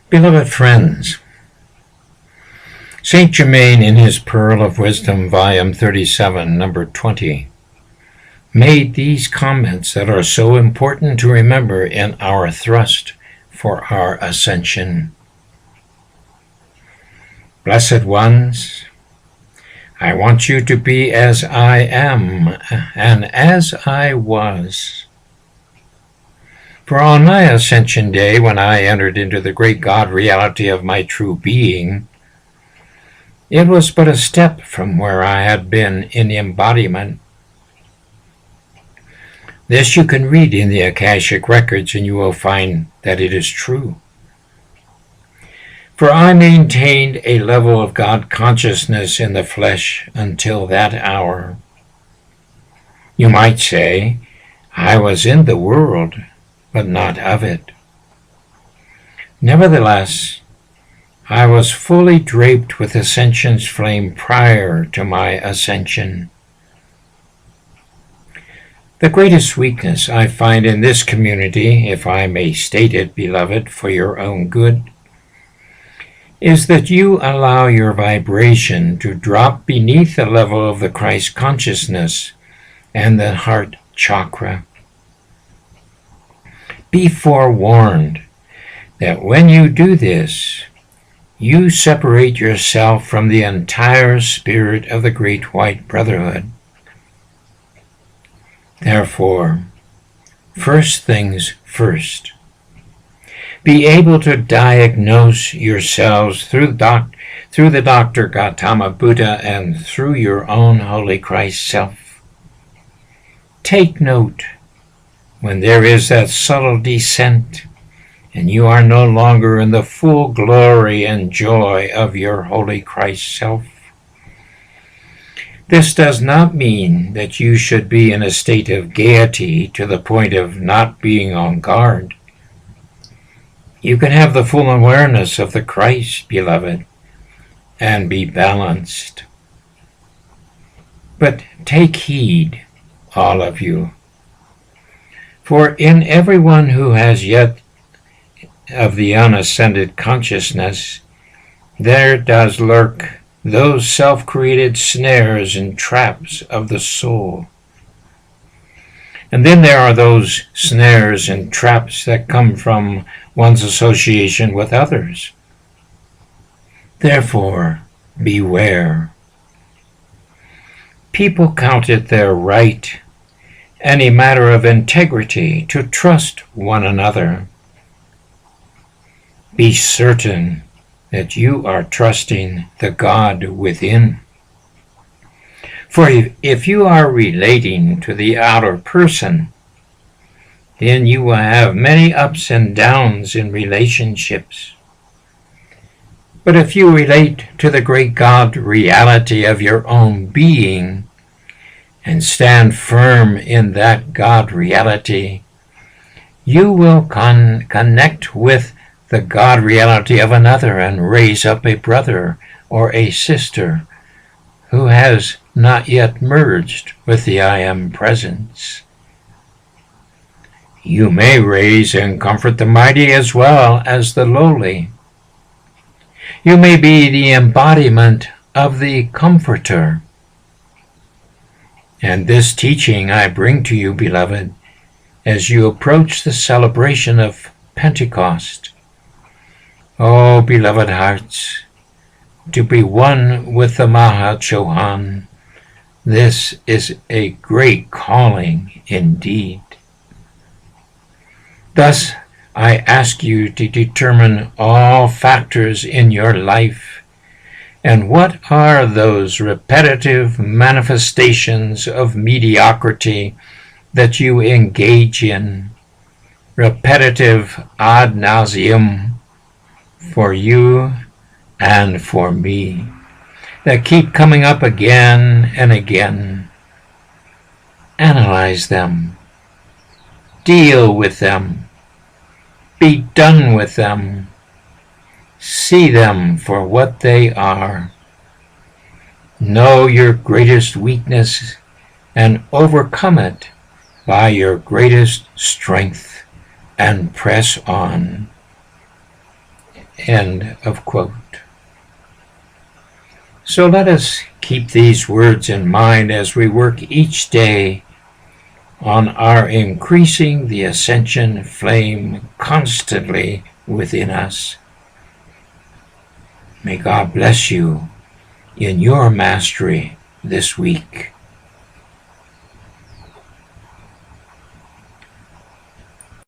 Beloved friends, Saint Germain in his Pearl of Wisdom, volume 37, number 20, made these comments that are so important to remember in our thrust for our ascension. Blessed ones, I want you to be as I am and as I was. For on my Ascension Day, when I entered into the great God reality of my true being, it was but a step from where I had been in embodiment. This you can read in the Akashic records, and you will find that it is true. For I maintained a level of God consciousness in the flesh until that hour. You might say, I was in the world, but not of it. Nevertheless, I was fully draped with Ascension's flame prior to my ascension. The greatest weakness I find in this community, if I may state it, beloved, for your own good, is that you allow your vibration to drop beneath the level of the Christ consciousness and the heart chakra. Be forewarned that when you do this, you separate yourself from the entire spirit of the Great White Brotherhood. Therefore, first things first. Be able to diagnose yourselves through the Dr. Gautama Buddha and through your own Holy Christ self. Take note when there is that subtle descent and you are no longer in the full glory and joy of your Holy Christ self. This does not mean that you should be in a state of gaiety to the point of not being on guard. You can have the full awareness of the Christ, beloved, and be balanced. But take heed, all of you. For in everyone who has yet of the unascended consciousness, there does lurk those self-created snares and traps of the soul. And then there are those snares and traps that come from one's association with others. Therefore, beware. People count it their right and a matter of integrity to trust one another. Be certain that you are trusting the God within. For if you are relating to the outer person, then you will have many ups and downs in relationships. But if you relate to the great God reality of your own being and stand firm in that God reality, you will connect with the God reality of another and raise up a brother or a sister who has not yet merged with the I Am Presence. You may raise and comfort the mighty as well as the lowly. You may be the embodiment of the Comforter. And this teaching I bring to you, beloved, as you approach the celebration of Pentecost. Oh, beloved hearts, to be one with the Mahachohan, this is a great calling indeed. Thus, I ask you to determine all factors in your life, and what are those repetitive manifestations of mediocrity that you engage in, repetitive ad nauseum, for you and for me, that keep coming up again and again. Analyze them. Deal with them. Be done with them. See them for what they are. Know your greatest weakness and overcome it by your greatest strength and press on. End of quote. So let us keep these words in mind as we work each day on our increasing the ascension flame constantly within us. May God bless you in your mastery this week.